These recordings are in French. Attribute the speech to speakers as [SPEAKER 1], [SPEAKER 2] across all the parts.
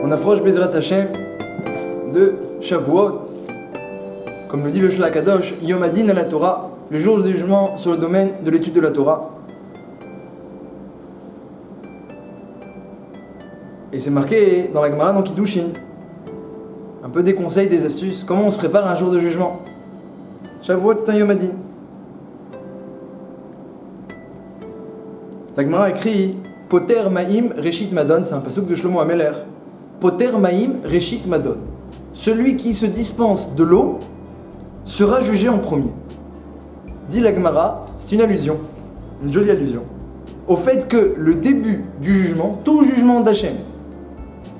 [SPEAKER 1] On approche Bezrat Hashem de Shavuot, comme le dit le Shlach Kadosh, Yom Hadin à la Torah, le jour du jugement sur le domaine de l'étude de la Torah. Et c'est marqué dans la Gemara, dans Kiddushin, un peu des conseils, des astuces, comment on se prépare à un jour de jugement. Shavuot, c'est un Yom Hadin. La Gemara écrit Poter Maïm Reshit Madon, c'est un pasuk de Shlomo Ameler. Poter Maïm Reshit Madon. Celui qui se dispense de l'eau sera jugé en premier. Dit la Gemara, c'est une allusion, une jolie allusion, au fait que le début du jugement, tout jugement d'Hachem,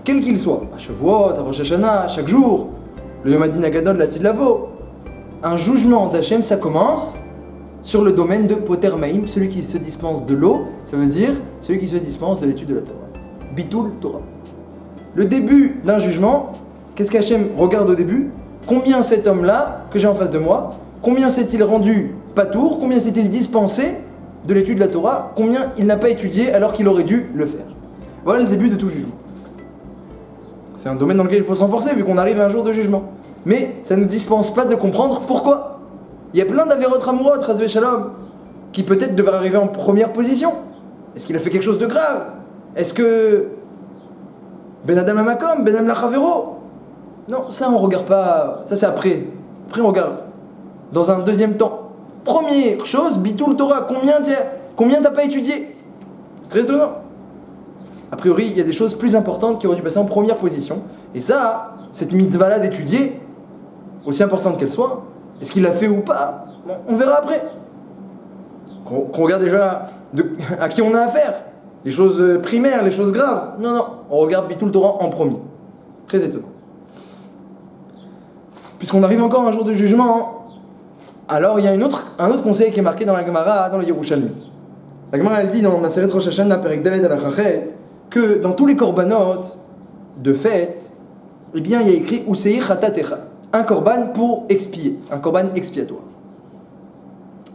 [SPEAKER 1] quel qu'il soit, à Shavuot, à Rosh Hashanah, chaque jour, le Yom Hadin Agadol, la Tidlavo, un jugement d'Hachem, ça commence sur le domaine de Poter Maïm, celui qui se dispense de l'eau, ça veut dire celui qui se dispense de l'étude de la Torah. Bitul Torah. Le début d'un jugement, qu'est-ce qu'Hachem regarde au début? Combien cet homme-là, que j'ai en face de moi, combien s'est-il rendu patour, combien s'est-il dispensé de l'étude de la Torah, combien il n'a pas étudié alors qu'il aurait dû le faire. Voilà le début de tout jugement. C'est un domaine dans lequel il faut s'enforcer vu qu'on arrive à un jour de jugement. Mais ça ne nous dispense pas de comprendre pourquoi. Il y a plein d'Averot Hamurot, Chas Shalom, qui peut-être devraient arriver en première position. Est-ce qu'il a fait quelque chose de grave? Est-ce que Ben Adam Lamakom, Ben Adam Lachavero? Non, ça on regarde pas, ça c'est après. Après on regarde. Dans un deuxième temps. Première chose, Bitul Torah, combien t'as pas étudié? C'est très étonnant. A priori, il y a des choses plus importantes qui auraient dû passer en première position. Et ça, cette mitzvah-là d'étudier, aussi importante qu'elle soit, est-ce qu'il l'a fait ou pas? Bon, on verra après. Qu'on regarde déjà à qui on a affaire. Les choses primaires, les choses graves. Non, on regarde Bitul Torah en premier. Très étonnant. Puisqu'on arrive encore à un jour de jugement, alors il y a un autre conseil qui est marqué dans la Gemara, dans le Yerushalmi. La Gemara, elle dit dans Maseret Rosh Hashanah, Perek Dalet Alachachet, que dans tous les korbanot de fête, eh bien il y a écrit Useir Chatat Echad, un korban pour expier, un korban expiatoire.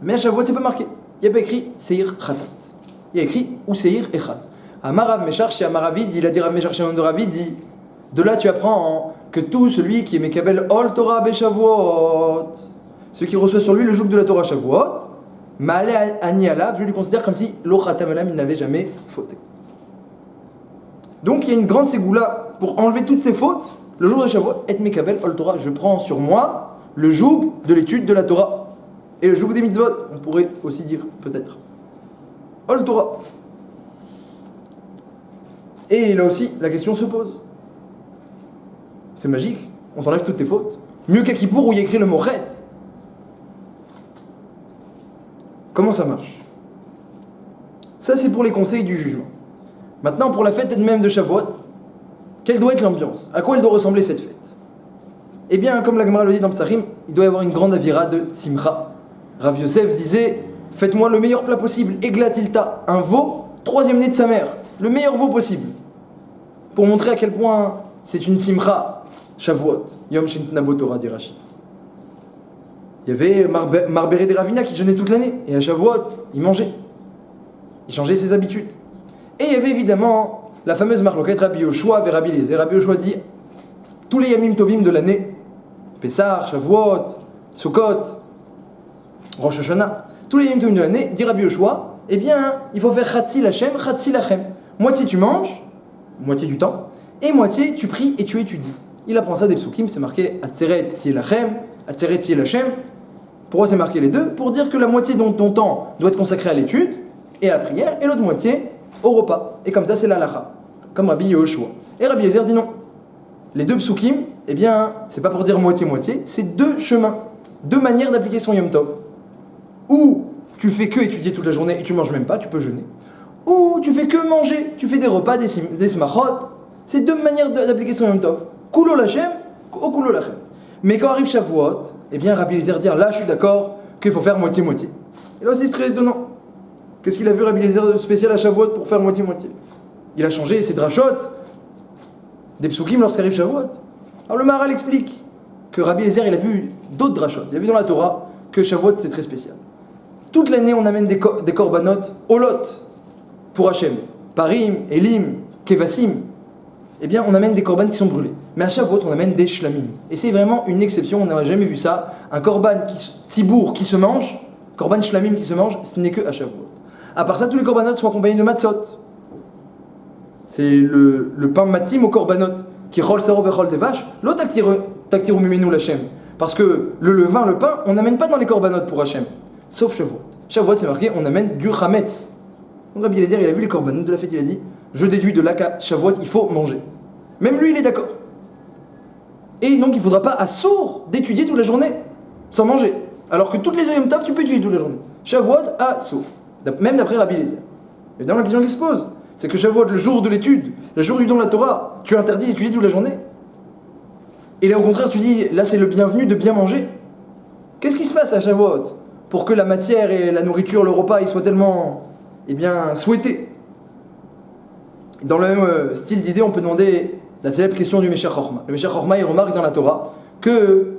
[SPEAKER 1] Mais à Shavuot, c'est pas marqué. Il n'y a pas écrit Seir Chatat. Il y a écrit Useir Echad. Amarav Meshar chez Amaravid, il a dit Rav Meshar chez Ravid, dit de là tu apprends que tout celui qui est Mekabel Ol Torah Beshavuot, ce qui reçoit sur lui le joug de la Torah Shavuot, Ma'ale Ani Alav, je lui considère comme si Lo Chatam Alam, il n'avait jamais fauté. Donc il y a une grande ségoula pour enlever toutes ces fautes. Le jour de Shavuot, et Mekabel Ol Torah, je prends sur moi le joug de l'étude de la Torah. Et le joug des mitzvot, on pourrait aussi dire, peut-être. Ol Torah. Et là aussi, la question se pose. C'est magique, on t'enlève toutes tes fautes. Mieux qu'à Kippour où il y a écrit le mot Chet. Comment ça marche? Ça, c'est pour les conseils du jugement. Maintenant, pour la fête elle-même de Shavuot, quelle doit être l'ambiance? À quoi elle doit ressembler cette fête? Eh bien, comme la Gemara le dit dans Psachim, il doit y avoir une grande avira de Simcha. Rav Yosef disait, faites-moi le meilleur plat possible, Eglatilta, un veau, troisième né de sa mère, le meilleur veau possible. Pour montrer à quel point c'est une Simcha, Shavuot, Yom Shintnabo Torah, dit Rashi. Il y avait Marberet de Ravina qui jeûnait toute l'année, et à Shavuot, il mangeait. Il changeait ses habitudes. Et il y avait évidemment la fameuse marloquette Rabbi Yoshua vers Rabbi Eliezer. Rabbi Yoshua dit tous les Yamim Tovim de l'année, Pessah, Shavuot, Sukkot, Rosh Hashanah, tous les Yamim Tovim de l'année, dit Rabbi Yoshua, eh bien, il faut faire Chatzi Lachem, Chatzi Lachem. Moitié tu manges, moitié du temps, et moitié tu pries et tu étudies. Il apprend ça des psukim, c'est marqué Atzeret Tziel Lachem, Atzeret Tziel Lachem. Pourquoi c'est marqué les deux? Pour dire que la moitié de ton temps doit être consacrée à l'étude et à la prière, et l'autre moitié au repas. Et comme ça, c'est l'halakha, comme Rabbi Yehoshua. Et Rabbi Eliezer dit non. Les deux psukim, eh bien, c'est pas pour dire moitié-moitié, c'est deux chemins, deux manières d'appliquer son Yom Tov. Ou tu fais que étudier toute la journée et tu manges même pas, tu peux jeûner. Ou tu fais que manger, tu fais des repas, des smachot. C'est deux manières d'appliquer son Yom Tov. Kulo lachem, ou kulo lachem. Mais quand arrive Shavuot, eh bien, Rabbi Eliezer dit là, je suis d'accord qu'il faut faire moitié-moitié. Et là aussi, c'est très étonnant. Qu'est-ce qu'il a vu Rabbi Eliezer de spécial à Shavuot pour faire moitié-moitié? Il a changé ses drachot des psukim lorsqu'arrive Shavuot. Alors le Maharal explique que Rabbi Eliezer, il a vu d'autres drachot. Il a vu dans la Torah que Shavuot, c'est très spécial. Toute l'année, on amène des korbanot, olot, pour Hachem. Parim, Elim, Kevasim. eh bien on amène des korban qui sont brûlés. Mais à Shavuot, on amène des shlamim. Et c'est vraiment une exception, on n'a jamais vu ça. Un korban tibour qui se mange, korban shlamim qui se mange, ce n'est que à Shavuot. À part ça, tous les korbanot sont accompagnés de matzot. C'est le pain matim au korbanot qui roll sarov et roll des vaches. L'autre taktiru mimenu l'Hachem. Parce que le levain, le pain, on n'amène pas dans les korbanot pour Hachem. Sauf Shavuot. Shavuot, c'est marqué, on amène du chametz. Donc Rabbi Eliezer, il a vu les korbanot de la fête, il a dit, je déduis de là qu'à Shavuot, il faut manger. Même lui, il est d'accord. Et donc, il ne faudra pas à sourd d'étudier toute la journée, sans manger. Alors que toutes les Yom Tov, tu peux étudier toute la journée. Shavuot à sourd. Même d'après Rabbi Eliezer. Et dans la question qui se pose, c'est que Shavuot, le jour de l'étude, le jour du don de la Torah, tu interdis d'étudier toute la journée. Et là, au contraire, tu dis, là, c'est le bienvenu de bien manger. Qu'est-ce qui se passe à Shavuot pour que la matière et la nourriture, le repas, ils soient tellement, souhaités? Dans le même style d'idée, on peut demander la célèbre question du Meshach Chochma. Le Meshach Chochma, il remarque dans la Torah que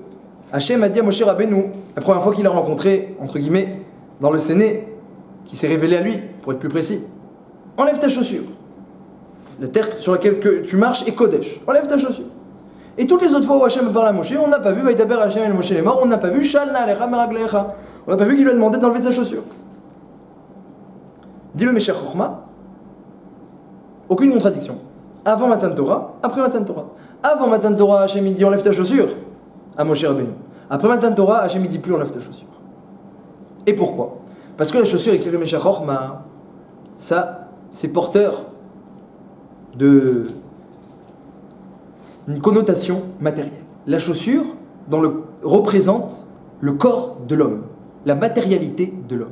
[SPEAKER 1] Hachem a dit à Moshe Rabbeinu, la première fois qu'il l'a rencontré, entre guillemets, dans le Séné, qui s'est révélé à lui, pour être plus précis, enlève ta chaussure. La terre sur laquelle tu marches est Kodesh. Enlève ta chaussure. Et toutes les autres fois où Hachem parle à Moshe, on n'a pas vu Vaïtaber Hachem el Moshe les morts, on n'a pas vu Shal Na'alecha Meraglecha. On n'a pas vu qu'il lui a demandé d'enlever sa chaussure. Dit le Meshach Chochma, aucune contradiction. Avant Matan Torah, après Matan Torah. Avant Matan Torah, Hachem il dit enlève ta chaussure à Moshe Rabbeinu. Après Matan Torah, Hachem il dit plus enlève ta chaussure. Et pourquoi? Parce que la chaussure, explique le Meshach Chochma, ça, c'est porteur de une connotation matérielle. La chaussure représente le corps de l'homme, la matérialité de l'homme.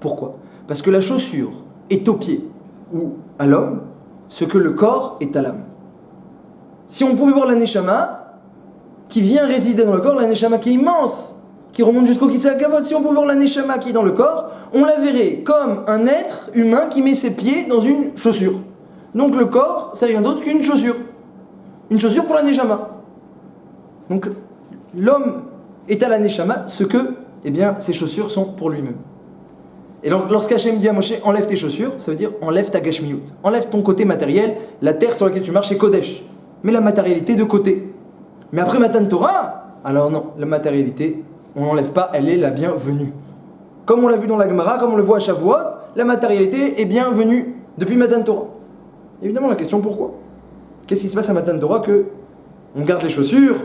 [SPEAKER 1] Pourquoi? Parce que la chaussure est au pied ou à l'homme ce que le corps est à l'âme. Si on pouvait voir la Neshama qui vient résider dans le corps, la Neshama qui est immense, qui remonte jusqu'au Kisei HaKavod, si on pouvait voir la Neshama qui est dans le corps, on la verrait comme un être humain qui met ses pieds dans une chaussure. Donc le corps, c'est rien d'autre qu'une chaussure. Une chaussure pour la Neshama. Donc l'homme est à la Neshama ce que, ses chaussures sont pour lui-même. Et donc lorsqu'Hachem dit à Moshe, enlève tes chaussures, ça veut dire enlève ta gashmiyut. Enlève ton côté matériel, la terre sur laquelle tu marches est Kodesh. Mets la matérialité de côté. Mais après Matan Torah, alors non, la matérialité, on n'enlève pas, elle est la bienvenue. Comme on l'a vu dans la Gemara, comme on le voit à Shavuot, la matérialité est bienvenue depuis Matan Torah. Évidemment, la question pourquoi? Qu'est-ce qui se passe à Matan Torah que on garde les chaussures,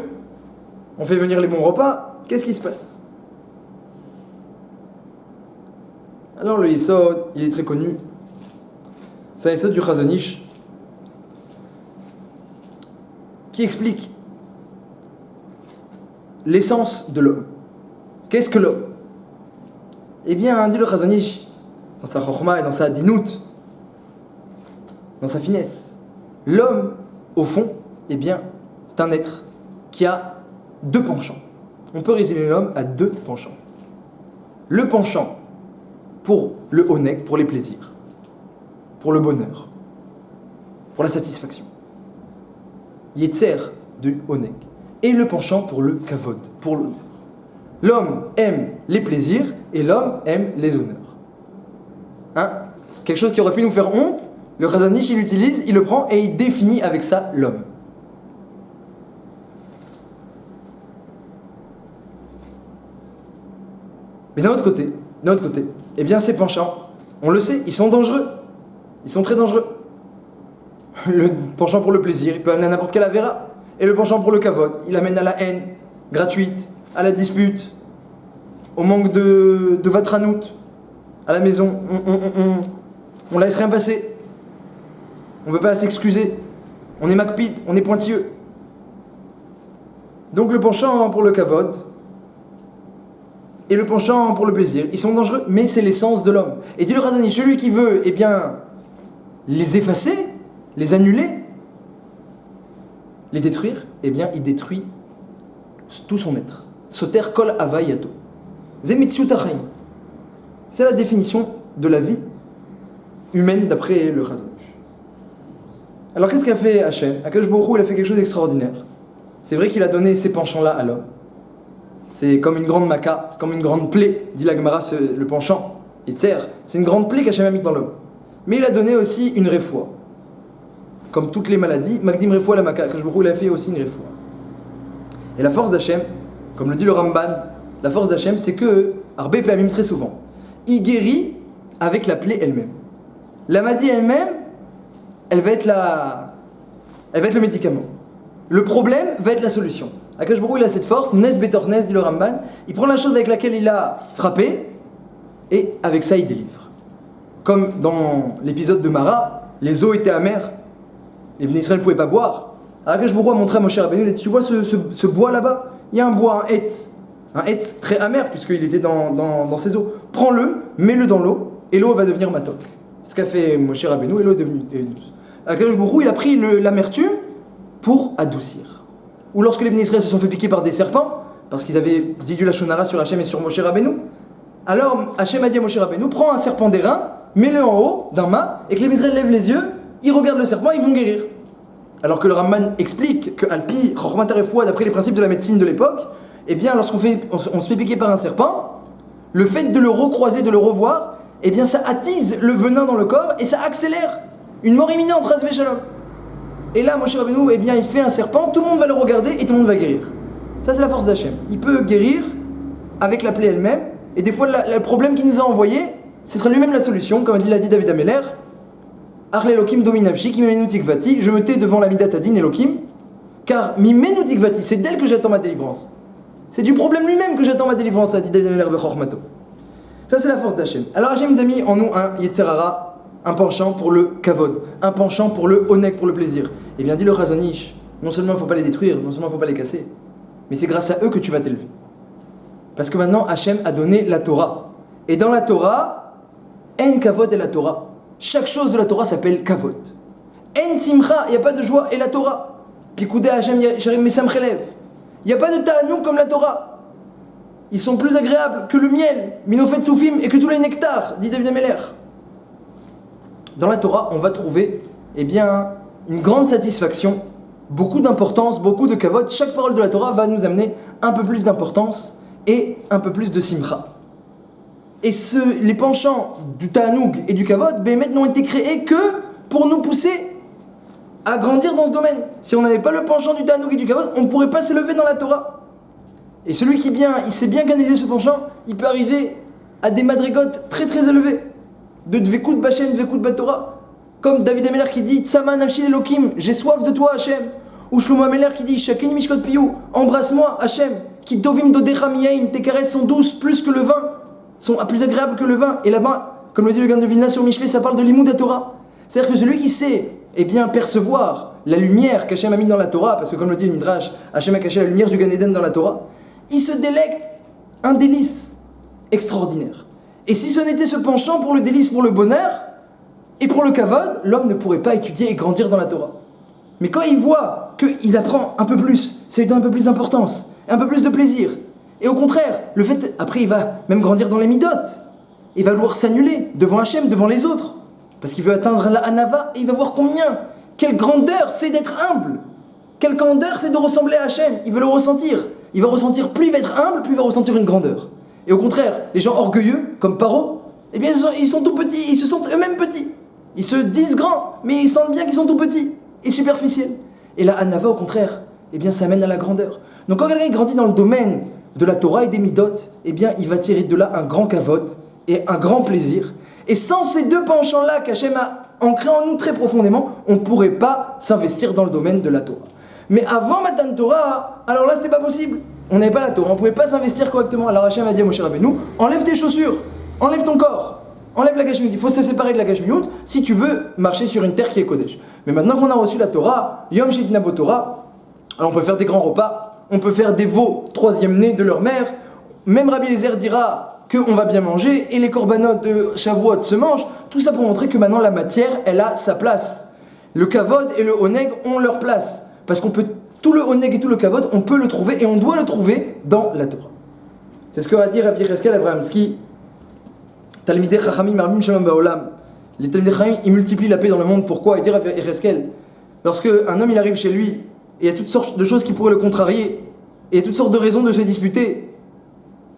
[SPEAKER 1] on fait venir les bons repas, qu'est-ce qui se passe? Alors le Yesod, il est très connu. C'est un Yesod du Chazon Ish qui explique l'essence de l'homme. Qu'est-ce que l'homme? Eh bien, dit le Chazon Ish, dans sa Chochma et dans sa Dinout, dans sa finesse, l'homme, au fond, c'est un être qui a deux penchants. On peut résumer l'homme à deux penchants. Le penchant pour le onek, pour les plaisirs, pour le bonheur, pour la satisfaction. Yetzer du onek. Et le penchant pour le kavod, pour l'honneur. L'homme aime les plaisirs et l'homme aime les honneurs. Quelque chose qui aurait pu nous faire honte, le Chazon Ish, il l'utilise, il le prend et il définit avec ça l'homme. Mais d'un autre côté, ces penchants, on le sait, ils sont dangereux. Ils sont très dangereux. Le penchant pour le plaisir, il peut amener à n'importe quelle avéra. Et le penchant pour le kavod, il amène à la haine gratuite, à la dispute, au manque de vatranout, à la maison. On laisse rien passer. On ne veut pas s'excuser. On est makpid, on est pointilleux. Donc le penchant pour le kavod et le penchant pour le plaisir, ils sont dangereux, mais c'est l'essence de l'homme. Et dit le Chazon Ish, celui qui veut, les effacer, les annuler, les détruire, il détruit tout son être. Soter kol havayato. Zemitziut hachaim. C'est la définition de la vie humaine d'après le Chazon Ish. Alors qu'est-ce qu'a fait Hachem? Akadosh Baruch Hu, il a fait quelque chose d'extraordinaire. C'est vrai qu'il a donné ces penchants-là à l'homme. C'est comme une grande maca, c'est comme une grande plaie, dit la Gemara, le penchant, Yetzer. C'est une grande plaie qu'Hachem a mis dans l'homme. Mais il a donné aussi une réfoua. comme toutes les maladies, Magdim Refoua la Maka, que je il a fait aussi une Refoua. Et la force d'Hachem, comme le dit le Ramban, la force d'Hachem, c'est que, Arbé Péamim très souvent, il guérit avec la plaie elle-même. La maladie elle-même, elle va être le médicament. Le problème va être la solution. Akash Baruch il a cette force, Nes Betor Nes, dit le Ramban, il prend la chose avec laquelle il a frappé, et avec ça il délivre. Comme dans l'épisode de Mara, les eaux étaient amères, les Bnei Israël ne pouvaient pas boire. Akash Baruch a montré à Moshe Rabbeinu, tu vois ce bois là-bas, il y a un bois, un etz très amer, puisqu'il était dans ses eaux. Prends-le, mets-le dans l'eau, et l'eau va devenir matok. C'est ce qu'a fait Moshe Rabbeinu, et l'eau est devenue douce. Akash Baruch il a pris l'amertume pour adoucir. Ou lorsque les Bnei Israël se sont fait piquer par des serpents, parce qu'ils avaient dit du Lachon Hara sur Hachem et sur Moshe Rabbeinu, alors Hachem a dit à Moshe Rabbeinu, prends un serpent d'airain, mets-le en haut d'un mât, et que les Bnei Israël lèvent les yeux, ils regardent le serpent, ils vont guérir. Alors que le Ramban explique que Alpi, Chochmat HaRefoua, d'après les principes de la médecine de l'époque, eh bien lorsqu'on se fait piquer par un serpent, le fait de le recroiser, de le revoir, eh bien ça attise le venin dans le corps et ça accélère une mort imminente, Ras V'Shalom. Et là, Moshe Rabbeinu, eh bien il fait un serpent, tout le monde va le regarder et tout le monde va guérir. Ça c'est la force d'Hachem. Il peut guérir avec la plaie elle-même, et des fois le problème qu'il nous a envoyé, ce sera lui-même la solution, comme l'a dit David Ameller. Ach l'Elokim dominavshi, ki mimenu tikvati, je me tais devant la Midat Adin Elokim, car mimenu tikvati, c'est d'elle que j'attends ma délivrance. C'est du problème lui-même que j'attends ma délivrance, a dit David Ameller Bechormato. Ça c'est la force d'Hachem. Alors Hachem nous a mis en nous un Yetzer Hara, un penchant pour le kavod, un penchant pour le onek, pour le plaisir. Eh bien dit le Chazon Ish, non seulement il ne faut pas les détruire, non seulement il ne faut pas les casser, mais c'est grâce à eux que tu vas t'élever. Parce que maintenant Hachem a donné la Torah. Et dans la Torah, en kavod et la Torah. Chaque chose de la Torah s'appelle kavod. En simcha, il n'y a pas de joie et la Torah. Pikoudé Hachem Sharim Mesam Chelev. Il n'y a pas de ta'anouk comme la Torah. Ils sont plus agréables que le miel, Minofet Soufim et que tous les nectars, dit David Ameller. Dans la Torah, on va trouver eh bien, une grande satisfaction, beaucoup d'importance, beaucoup de kavod. Chaque parole de la Torah va nous amener un peu plus d'importance et un peu plus de simcha. Et les penchants du ta'anoug et du kavod, Bémet n'ont été créés que pour nous pousser à grandir dans ce domaine. Si on n'avait pas le penchant du ta'anoug et du kavod, on ne pourrait pas s'élever dans la Torah. Et celui il sait bien canaliser ce penchant, il peut arriver à des madrigotes très très élevées. De Dvekut Bachem, Dvekut Batorah. Comme David Ameller qui dit Tsama Nafshi Elokim, j'ai soif de toi Hachem. Ou Shlomo Ameller qui dit Shakin Mishkot Piyou, embrasse-moi Hachem. Qui Tovim Dodecha Miyain, tes caresses sont douces plus que le vin, sont plus agréables que le vin. Et là-bas, comme le dit le Gaon de Vilna sur Michelet, ça parle de l'Imoud Torah. C'est-à-dire que celui qui sait eh bien, percevoir la lumière qu'Hachem a mis dans la Torah, parce que comme le dit le Midrash, Hachem a caché la lumière du Gan Eden dans la Torah, il se délecte un délice extraordinaire. Et si ce n'était ce penchant pour le délice, pour le bonheur, et pour le kavod, l'homme ne pourrait pas étudier et grandir dans la Torah. Mais quand il voit qu'il apprend un peu plus, ça lui donne un peu plus d'importance, un peu plus de plaisir. Et au contraire, le fait, après il va même grandir dans les midot. Il va vouloir s'annuler devant Hachem, devant les autres. Parce qu'il veut atteindre la Hanava, et il va voir quelle grandeur c'est d'être humble. Quelle grandeur c'est de ressembler à Hachem. Il veut le ressentir. Il va ressentir, plus il va être humble, plus il va ressentir une grandeur. Et au contraire, les gens orgueilleux, comme Paro, eh bien ils sont tout petits, ils se sentent eux-mêmes petits. Ils se disent grands, mais ils sentent bien qu'ils sont tout petits et superficiels. Et la Hanava, au contraire, eh bien ça mène à la grandeur. Donc quand quelqu'un grandit dans le domaine de la Torah et des Midot, eh bien il va tirer de là un grand kavod et un grand plaisir. Et sans ces deux penchants-là qu'Hachem a ancrés en nous très profondément, on ne pourrait pas s'investir dans le domaine de la Torah. Mais avant Matan Torah, alors là c'était pas possible. On n'avait pas la Torah, on ne pouvait pas s'investir correctement. Alors Hachem a dit à Moshe Rabbeinu, enlève tes chaussures, enlève ton corps, enlève la Gashmiut. Il faut se séparer de la Gashmiut si tu veux marcher sur une terre qui est Kodesh. Mais maintenant qu'on a reçu la Torah, Yom Shetina Bo Torah, alors on peut faire des grands repas, on peut faire des veaux, troisième né de leur mère. Même Rabbi Eliezer dira qu'on va bien manger et les korbanot de Shavuot se mangent. Tout ça pour montrer que maintenant la matière, elle a sa place. Le kavod et le oneg ont leur place. Parce qu'on peut, tout le oneg et tout le kavod, on peut le trouver et on doit le trouver dans la Torah. C'est ce que va dire Rav Yereskel Avramski. Talmidei Chachamim Marbim Shalom Baolam. Les Talmidei Chachamim, ils multiplient la paix dans le monde. Pourquoi? Il dit Rav Yereskel, lorsque un homme il arrive chez lui, et il y a toutes sortes de choses qui pourraient le contrarier, et il y a toutes sortes de raisons de se disputer,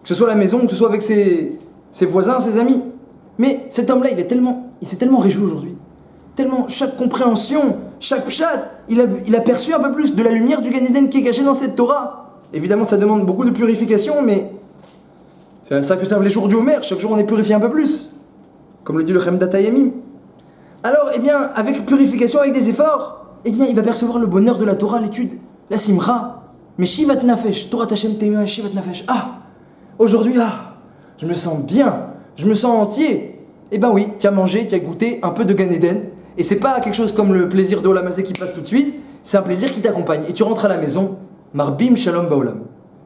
[SPEAKER 1] que ce soit à la maison, que ce soit avec ses voisins, ses amis. Mais cet homme-là, il s'est tellement réjoui aujourd'hui. Tellement chaque compréhension chaque pshat, il a perçu un peu plus de la lumière du Gan Eden qui est cachée dans cette Torah. Évidemment, ça demande beaucoup de purification, mais c'est à ça que servent les jours du Homer. Chaque jour, on est purifié un peu plus. Comme le dit le Chemdat Hayamim. Alors, eh bien, avec purification, avec des efforts, eh bien, il va percevoir le bonheur de la Torah, l'étude, la simra. Mais Shivat Nafesh, Torah Hashem Teimah, Shivat Nafesh. Aujourd'hui, je me sens bien, je me sens entier. Eh ben oui, tu as mangé, tu as goûté un peu de Gan Eden. Et c'est pas quelque chose comme le plaisir de Olam Hazé qui passe tout de suite, c'est un plaisir qui t'accompagne. Et tu rentres à la maison, Marbim Shalom Baolam.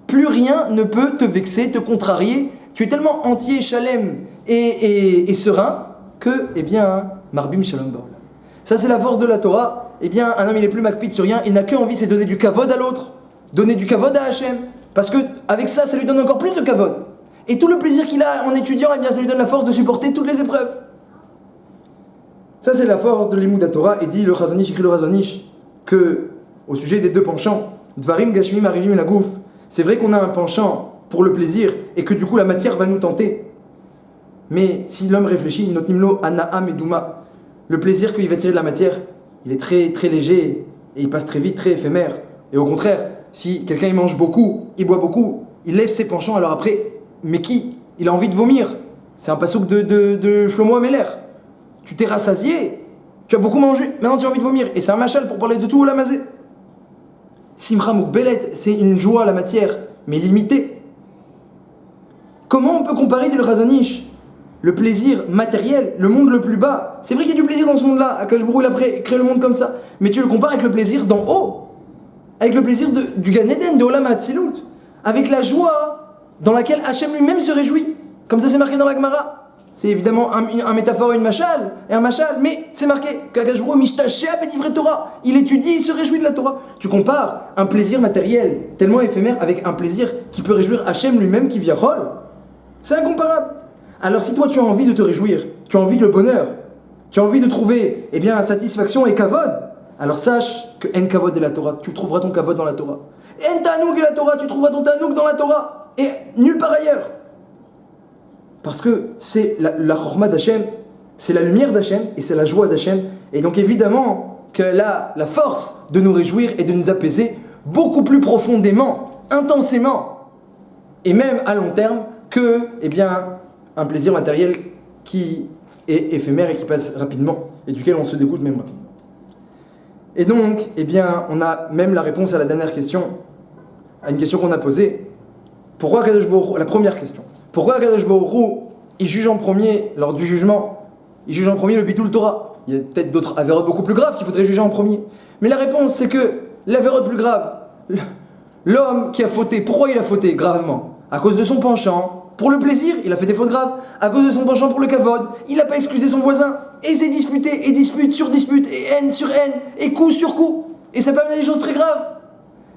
[SPEAKER 1] Plus rien ne peut te vexer, te contrarier. Tu es tellement entier, shalem et serein que, eh bien, Marbim Shalom Baolam. Ça, c'est la force de la Torah. Eh bien, un homme, il est plus makpid sur rien, il n'a qu'envie, c'est donner du kavod à l'autre, donner du kavod à Hachem. Parce que avec ça lui donne encore plus de kavod. Et tout le plaisir qu'il a en étudiant, eh bien, ça lui donne la force de supporter toutes les épreuves. Ça, c'est la force de l'Imoud Torah. Et dit le Chazon Ish, écrit le Chazon Ish, que, au sujet des deux penchants, Dvarim, Gashmim, Arivim, la Gouf, c'est vrai qu'on a un penchant pour le plaisir et que du coup la matière va nous tenter. Mais si l'homme réfléchit, Notimlo, Ana'am et Douma, le plaisir qu'il va tirer de la matière, il est très, très léger et il passe très vite, très éphémère. Et au contraire, si quelqu'un il mange beaucoup, il boit beaucoup, il laisse ses penchants, alors après, mais qui? Il a envie de vomir. C'est un passouk de Shlomo Ameler. Tu t'es rassasié, tu as beaucoup mangé, maintenant tu as envie de vomir. Et c'est un machal pour parler de tout Olam Hazé. Simcha Mukbelet, c'est une joie, la matière, mais limitée. Comment on peut comparer, dit le Chazon Ish, le plaisir matériel, le monde le plus bas? C'est vrai qu'il y a du plaisir dans ce monde-là, Akadosh Baruch Hu, il a créé le monde comme ça, mais tu le compares avec le plaisir d'en haut, avec le plaisir du Gan Eden, de Olam HaAtzilut, avec la joie dans laquelle Hachem lui-même se réjouit. Comme ça c'est marqué dans la Gemara. C'est évidemment un métaphore et une machal, mais c'est marqué qu'Akadosh Baruch Hu mishtashea b'divrei Torah. Il étudie, il se réjouit de la Torah. Tu compares un plaisir matériel tellement éphémère avec un plaisir qui peut réjouir Hachem lui-même qui vient rôle. C'est incomparable. Alors si toi tu as envie de te réjouir, tu as envie de bonheur, tu as envie de trouver satisfaction et kavod, alors sache que en kavod est la Torah, tu trouveras ton kavod dans la Torah. En tanoug est la Torah, tu trouveras ton tanoug dans la Torah et nulle part ailleurs. Parce que c'est la chorma d'Hachem, c'est la lumière d'Hachem et c'est la joie d'Hachem. Et donc évidemment qu'elle a la force de nous réjouir et de nous apaiser beaucoup plus profondément, intensément et même à long terme que un plaisir matériel qui est éphémère et qui passe rapidement et duquel on se dégoûte même rapidement. Et donc, on a même la réponse à la dernière question, à une question qu'on a posée. Pourquoi Akadosh Baruch Hu, la première question, pourquoi Akadosh Baruch Hu, il juge en premier, lors du jugement, il juge en premier le Bitul Torah? Il y a peut-être d'autres avérotes beaucoup plus graves qu'il faudrait juger en premier. Mais la réponse, c'est que l'avérote plus grave, l'homme qui a fauté, pourquoi il a fauté gravement? À cause de son penchant. Pour le plaisir, il a fait des fautes graves. À cause de son penchant pour le kavod, il n'a pas excusé son voisin. Et s'est disputé, et dispute sur dispute, et haine sur haine, et coup sur coup. Et ça peut amener des choses très graves.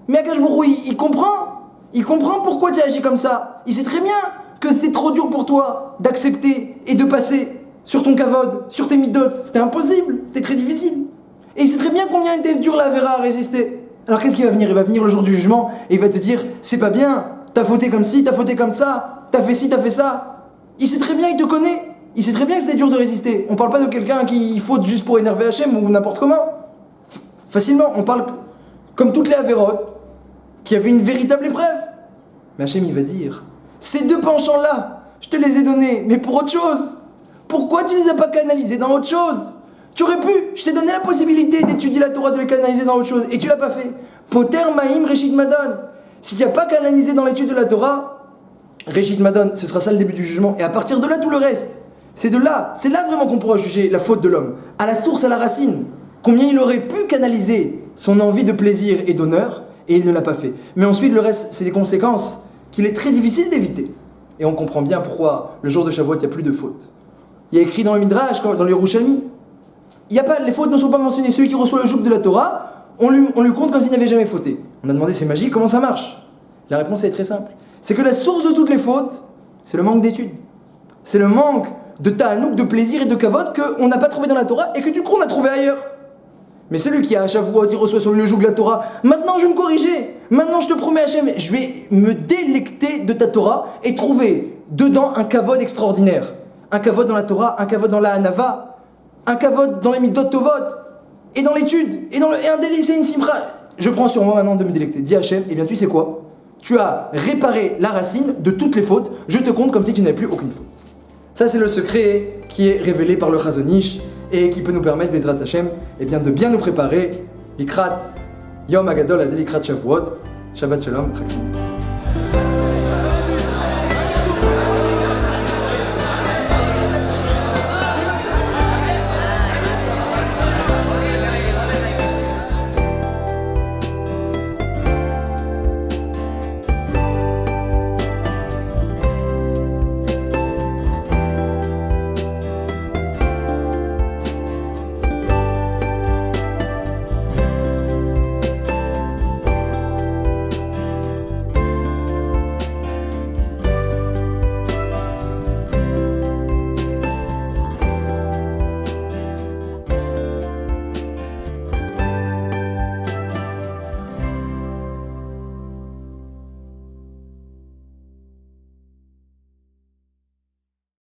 [SPEAKER 1] Mais Akadosh Baruch Hu, il comprend. Il comprend pourquoi tu as agi comme ça. Il sait très bien que c'était trop dur pour toi d'accepter et de passer sur ton kavod, sur tes midot. C'était impossible, c'était très difficile. Et il sait très bien combien il était dur la Avera à résister. Alors qu'est-ce qui va venir? Il va venir le jour du jugement et il va te dire, c'est pas bien, t'as fauté comme ci, t'as fauté comme ça, t'as fait ci, t'as fait ça. Il sait très bien, il te connaît. Il sait très bien que c'était dur de résister. On parle pas de quelqu'un qui faute juste pour énerver Hachem ou n'importe comment. Facilement, on parle comme toutes les Avérotes qui avaient une véritable épreuve. Mais Hachem, il va dire, ces deux penchants-là, je te les ai donnés, mais pour autre chose. Pourquoi tu les as pas canalisés dans autre chose? Tu aurais pu, je t'ai donné la possibilité d'étudier la Torah, de les canaliser dans autre chose, et tu l'as pas fait. Poter Maïm Reshit Madon. Si tu n'as pas canalisé dans l'étude de la Torah, Reshit Madon, ce sera ça le début du jugement, et à partir de là, tout le reste. C'est là vraiment qu'on pourra juger la faute de l'homme, à la source, à la racine. Combien il aurait pu canaliser son envie de plaisir et d'honneur, et il ne l'a pas fait. Mais ensuite, le reste, c'est des conséquences qu'il est très difficile d'éviter. Et on comprend bien pourquoi, le jour de Shavuot, il n'y a plus de fautes. Il y a écrit dans le Midrash, dans le Yerushalmi, les fautes ne sont pas mentionnées. Celui qui reçoit le joug de la Torah, on lui compte comme s'il n'avait jamais fauté. On a demandé, c'est magique, comment ça marche? La réponse est très simple. C'est que la source de toutes les fautes, c'est le manque d'études. C'est le manque de ta'anouk, de plaisir et de kavod qu'on n'a pas trouvé dans la Torah et que du coup on a trouvé ailleurs. Mais celui qui a à Shavuot, il reçoit sur lui le joug de la Torah, maintenant je vais me corriger, maintenant je te promets Hachem, je vais me délecter de ta Torah et trouver dedans un kavod extraordinaire. Un kavod dans la Torah, un kavod dans la Hanava, un kavod dans les Midot Tovot. et dans l'étude, et un délice et une simra. Je prends sur moi maintenant de me délecter. Dis Hachem, eh bien tu sais quoi? Tu as réparé la racine de toutes les fautes, je te compte comme si tu n'avais plus aucune faute. Ça c'est le secret qui est révélé par le Chazon Ish et qui peut nous permettre, Bezrat Hashem, eh bien, de bien nous préparer l'Ikrat Yom Hagadol Azeh l'Ikrat Shavuot. Shabbat Shalom, Chag Sameach.